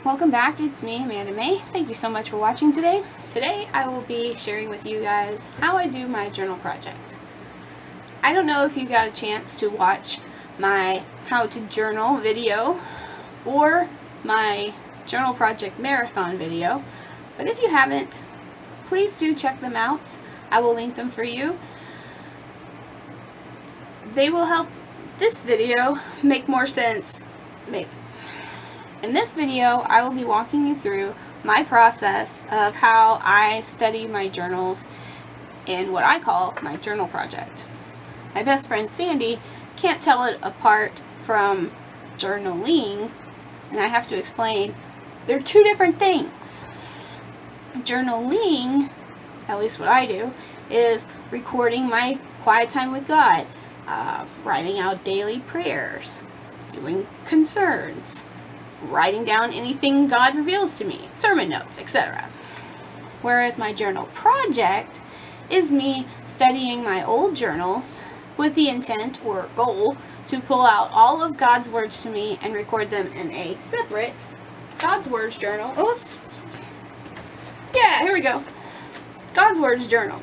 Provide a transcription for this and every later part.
Welcome back, it's me, Amanda May. Thank you so much for watching today. Today I will be sharing with you guys how I do my journal project. I don't know if you got a chance to watch my how to journal video or my journal project marathon video, but if you haven't, please do check them out. I will link them for you. They will help this video make more sense, maybe. In this video, I will be walking you through my process of how I study my journals in what I call my journal project. My best friend Sandy can't tell it apart from journaling, and I have to explain, they're two different things. Journaling, at least what I do, is recording my quiet time with God, writing out daily prayers, doing concerns, writing down anything God reveals to me, sermon notes, etc. Whereas my journal project is me studying my old journals with the intent or goal to pull out all of God's words to me and record them in a separate God's Words journal. Oops. Yeah, here we go. God's Words journal.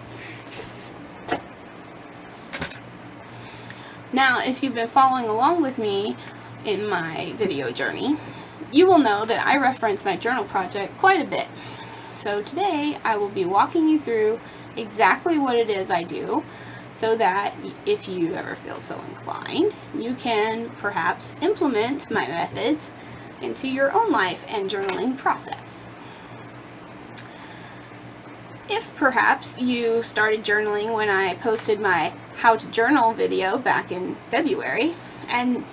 Now, if you've been following along with me in my video journey, you will know that I reference my journal project quite a bit. So today I will be walking you through exactly what it is I do so that if you ever feel so inclined, you can perhaps implement my methods into your own life and journaling process. If perhaps you started journaling when I posted my How to Journal video back in February, and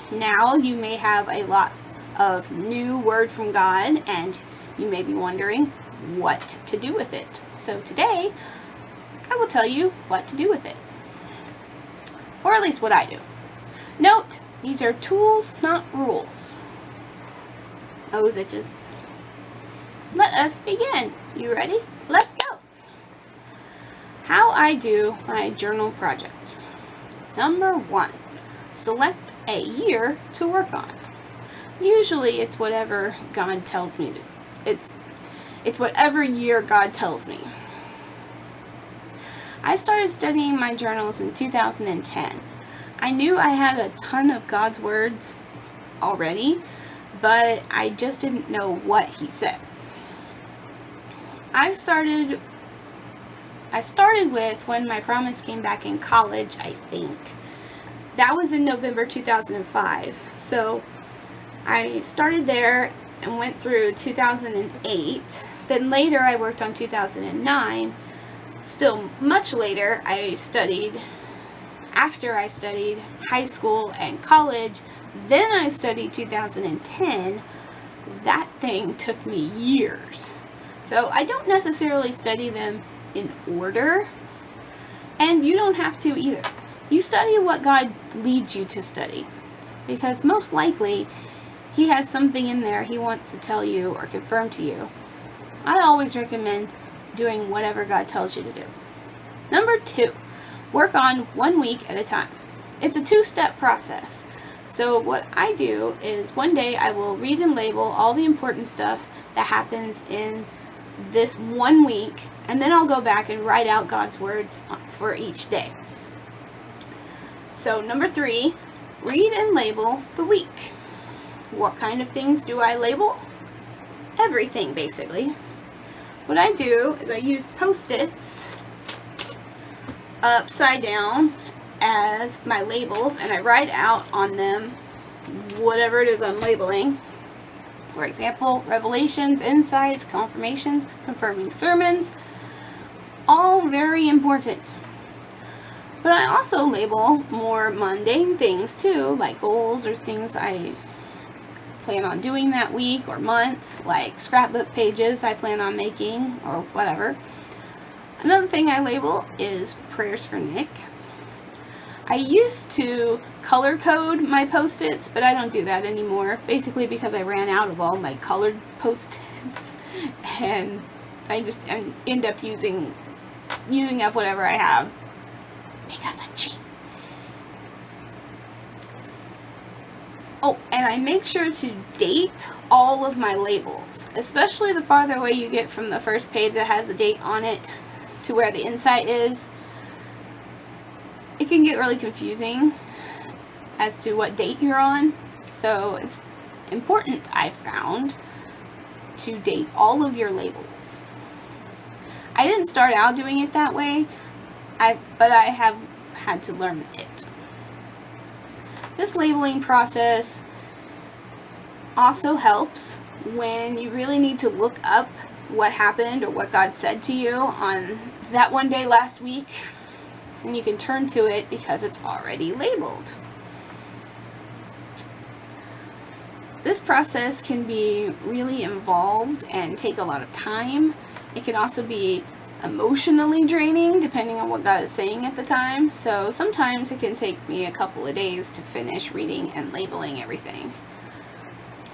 now you may have a lot of new word from God and you may be wondering what to do with it. So today I will tell you what to do with it, or at least what I do. Note, these are tools, not rules. Nose itches. Let us begin. You ready? Let's go. How I do my journal project. Number 1, select a year to work on. Usually it's whatever God tells me to. It's whatever year God tells me. I started studying my journals in 2010. I knew I had a ton of God's words already, but I just didn't know what He said. I started with When My Promise came back in college, I think. That was in November 2005. So I started there and went through 2008. Then later I worked on 2009. Still much later, after I studied high school and college, then I studied 2010. That thing took me years. So I don't necessarily study them in order, and you don't have to either. You study what God leads you to study, because most likely He has something in there He wants to tell you or confirm to you. I always recommend doing whatever God tells you to do. Number 2, work on 1 week at a time. It's a 2-step process. So what I do is one day I will read and label all the important stuff that happens in this 1 week, and then I'll go back and write out God's words for each day. So number 3, read and label the week. What kind of things do I label? Everything, basically. What I do is I use Post-its upside down as my labels, and I write out on them whatever it is I'm labeling. For example, revelations, insights, confirmations, confirming sermons, all very important. But I also label more mundane things too, like goals or things I plan on doing that week or month, like scrapbook pages I plan on making or whatever. Another thing I label is prayers for Nick. I used to color code my Post-its, but I don't do that anymore, basically because I ran out of all my colored Post-its, and I just end up using up whatever I have because I'm cheap. Oh, and I make sure to date all of my labels, especially the farther away you get from the first page that has the date on it to where the insight is. It can get really confusing as to what date you're on, so it's important, I've found, to date all of your labels. I didn't start out doing it that way, but I have had to learn it. This labeling process also helps when you really need to look up what happened or what God said to you on that one day last week, and you can turn to it because it's already labeled. This process can be really involved and take a lot of time. It can also be emotionally draining depending on what God is saying at the time. So sometimes it can take me a couple of days to finish reading and labeling everything.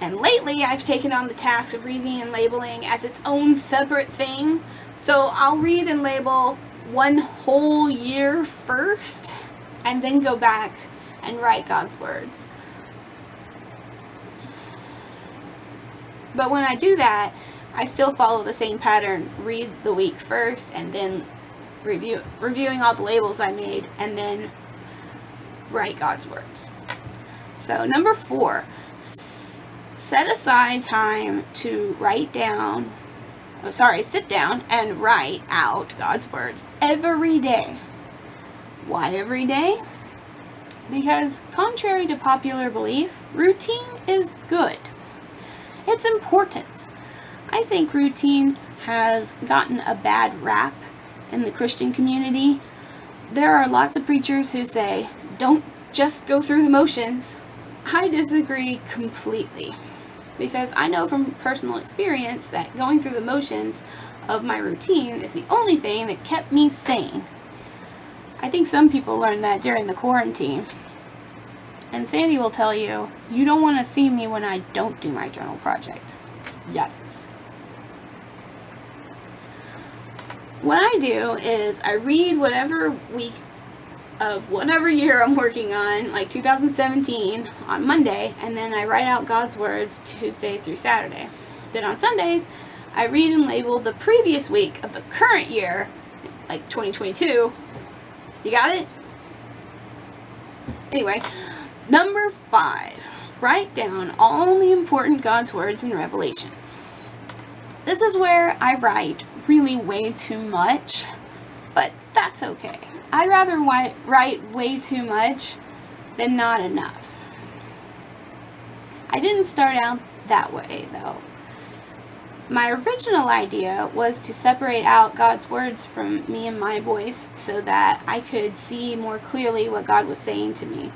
And lately I've taken on the task of reading and labeling as its own separate thing. So I'll read and label one whole year first and then go back and write God's words. But when I do that, I still follow the same pattern. Read the week first and then reviewing all the labels I made and then write God's words. So number 4, set aside time to sit down and write out God's words every day. Why every day? Because contrary to popular belief, routine is good. It's important. I think routine has gotten a bad rap in the Christian community. There are lots of preachers who say, don't just go through the motions. I disagree completely, because I know from personal experience that going through the motions of my routine is the only thing that kept me sane. I think some people learned that during the quarantine. And Sandy will tell you, you don't want to see me when I don't do my journal project. Yikes. What I do is I read whatever week of whatever year I'm working on, like 2017, on Monday, and then I write out God's words Tuesday through Saturday. Then on Sundays, I read and label the previous week of the current year, like 2022. You got it? Anyway, number 5, write down all the important God's words and revelations. This is where I write really way too much, but that's okay. I'd rather write way too much than not enough. I didn't start out that way, though. My original idea was to separate out God's words from me and my voice so that I could see more clearly what God was saying to me.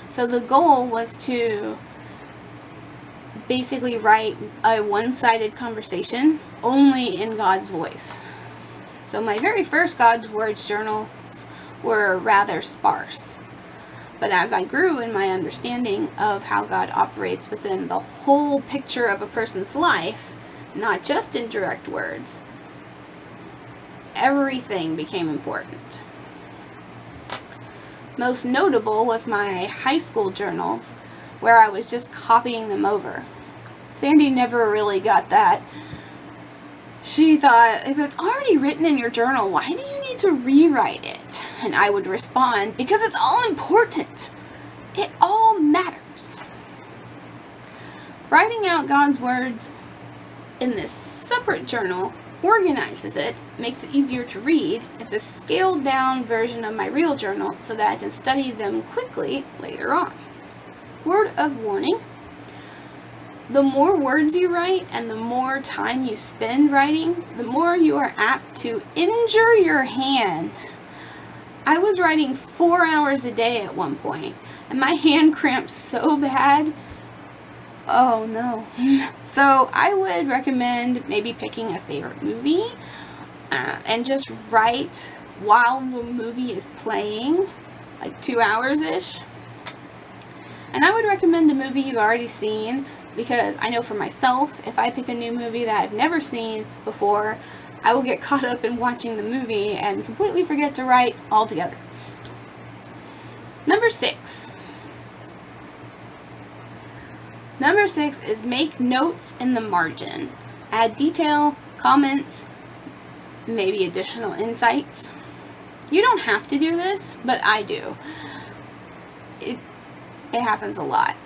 So the goal was to basically write a one-sided conversation only in God's voice. So my very first God's Words journals were rather sparse. But as I grew in my understanding of how God operates within the whole picture of a person's life, not just in direct words, everything became important. Most notable was my high school journals, where I was just copying them over. Sandy never really got that. She thought, if it's already written in your journal, why do you need to rewrite it? And I would respond, because it's all important. It all matters. Writing out God's words in this separate journal organizes it, makes it easier to read. It's a scaled down version of my real journal so that I can study them quickly later on. Word of warning: the more words you write and the more time you spend writing, the more you are apt to injure your hand. I was writing 4 hours a day at one point, and my hand cramped so bad. Oh no. So I would recommend maybe picking a favorite movie and just write while the movie is playing, like 2 hours-ish. And I would recommend a movie you've already seen, because I know for myself, if I pick a new movie that I've never seen before, I will get caught up in watching the movie and completely forget to write altogether. Number 6. Number 6 is make notes in the margin. Add detail, comments, maybe additional insights. You don't have to do this, but I do. It happens a lot.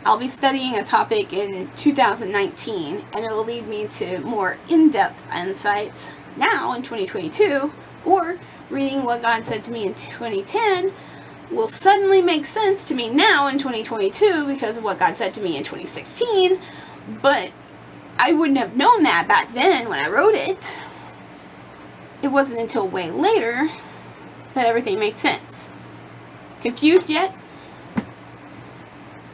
I'll be studying a topic in 2019, and it will lead me to more in-depth insights now in 2022, or reading what God said to me in 2010 will suddenly make sense to me now in 2022 because of what God said to me in 2016, but I wouldn't have known that back then when I wrote it. It wasn't until way later that everything made sense. Confused yet?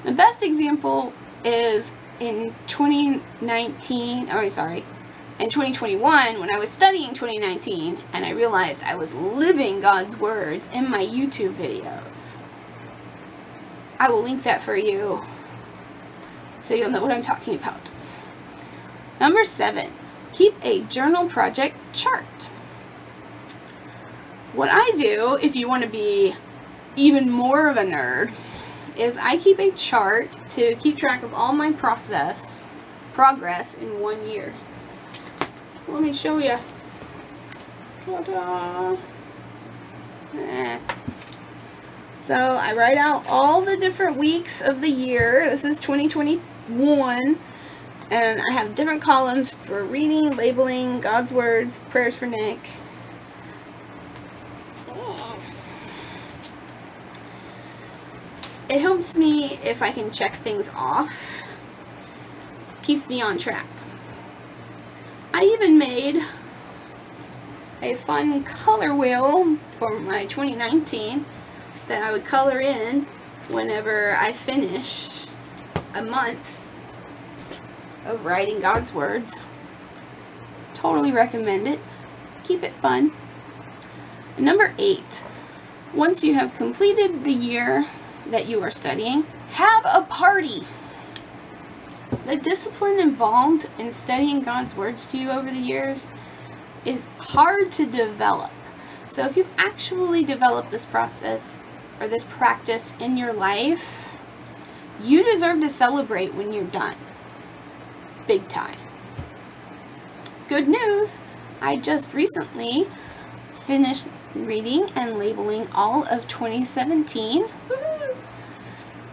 The best example is in 2021 when I was studying 2019 and I realized I was living God's words in my YouTube videos. I will link that for you so you'll know what I'm talking about. Number 7, keep a journal project chart. What I do, if you want to be even more of a nerd, is I keep a chart to keep track of all my progress in 1 year. Let me show you. Ta-da. So I write out all the different weeks of the year. This is 2021. And I have different columns for reading, labeling, God's words, prayers for Nick. It helps me if I can check things off. Keeps me on track. I even made a fun color wheel for my 2019 that I would color in whenever I finished a month of writing God's words. Totally recommend it. Keep it fun. And number 8, once you have completed the year that you are studying, have a party. The discipline involved in studying God's words to you over the years is hard to develop. So if you actually develop this process or this practice in your life, you deserve to celebrate when you're done. Big time. Good news, I just recently finished reading and labeling all of 2017. Woo-hoo!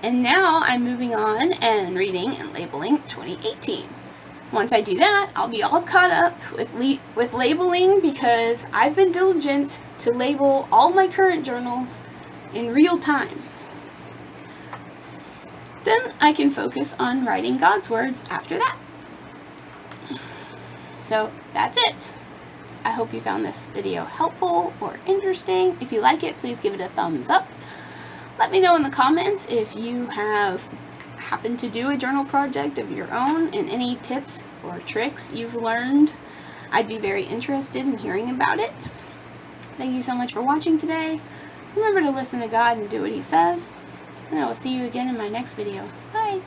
And now I'm moving on and reading and labeling 2018. Once I do that, I'll be all caught up with labeling because I've been diligent to label all my current journals in real time. Then I can focus on writing God's words after that. So that's it. I hope you found this video helpful or interesting. If you like it, please give it a thumbs up. Let me know in the comments if you have happened to do a journal project of your own and any tips or tricks you've learned. I'd be very interested in hearing about it. Thank you so much for watching today. Remember to listen to God and do what He says. And I will see you again in my next video. Bye!